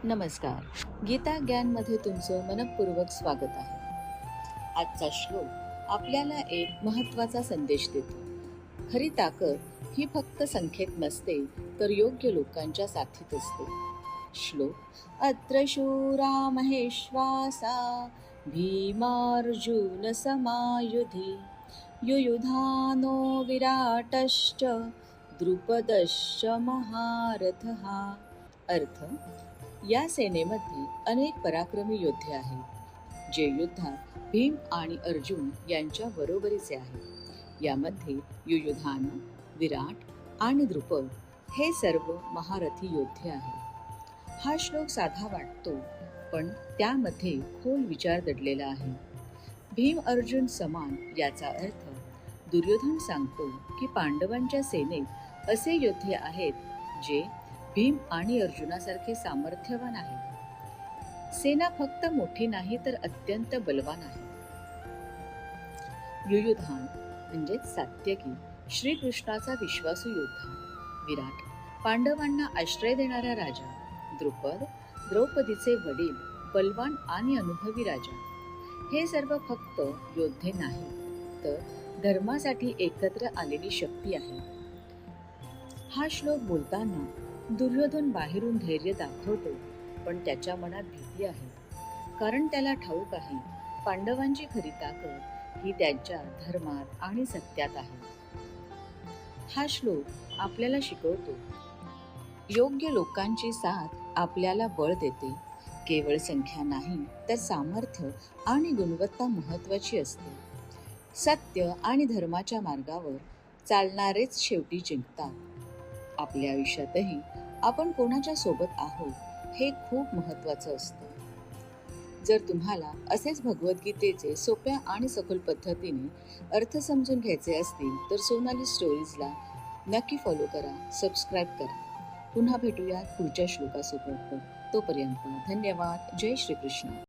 नमस्कार. गीता ज्ञानमध्ये तुमचं मनपूर्वक स्वागत आहे. आजचा श्लोक आपल्याला एक महत्त्वाचा संदेश देतो. खरी ताकद ही फक्त संख्येत नसते, तर योग्य लोकांच्या साथीत असते. श्लोक: अत्र शूरा महेश्वासा भीमार्जुन समायुधी युयुधानो विराटश्च द्रुपदश्च महारथः. अर्थ: या सेनेमध्ये अनेक पराक्रमी योद्धे आहेत, जे युद्धात भीम आणि अर्जुन यांच्या बरोबरीचे आहेत. यामध्ये युयुधान, विराट आणि द्रुपद हे सर्व महारथी योद्धे आहेत. हा श्लोक साधा वाटतो, पण त्यामध्ये खोल विचार दडलेला आहे. भीम अर्जुन समान याचा अर्थ दुर्योधन सांगतो की पांडवांच्या सेनेत असे योद्धे आहेत, जे भीम आणि अर्जुनासारखे सामर्थ्यवान आहेत. सेना फक्त मोठी नाही, तर अत्यंत बलवान आहे. युयुधान म्हणजेच सात्यकी, श्रीकृष्णाचा विश्वासू योद्धा. विराट, पांडवांना आश्रय देणारा राजा. द्रुपद, द्रौपदीचे वडील, बलवान आणि अनुभवी राजा. हे सर्व फक्त योद्धे नाही, तर धर्मासाठी एकत्र आलेली शक्ती आहे. हा श्लोक बोलताना दुर्योधन बाहेरून धैर्य दाखवतो, पण त्याच्या मनात भीती आहे. कारण त्याला ठाऊक आहे, पांडवांची खरी ताकद ही त्यांच्या धर्मात आणि सत्यात आहे. हा श्लोक आपल्याला शिकवतो, योग्य लोकांची साथ आपल्याला बळ देते. केवळ संख्या नाही, तर सामर्थ्य आणि गुणवत्ता महत्त्वाची असते. सत्य आणि धर्माच्या मार्गावर चालणारेच शेवटी जिंकतात. आपल्या आयुष्यातही आपण कोणाच्या सोबत आहोत हे खूप महत्त्वाचं असतं. जर तुम्हाला असेच भगवद्गीतेचे सोप्या आणि सखोल पद्धतीने अर्थ समजून घ्यायचे असतील, तर सोनाली स्टोरीजला नक्की फॉलो करा, सबस्क्राईब करा. पुन्हा भेटूया पुढच्या श्लोकासोबत. तोपर्यंत धन्यवाद. जय श्रीकृष्ण.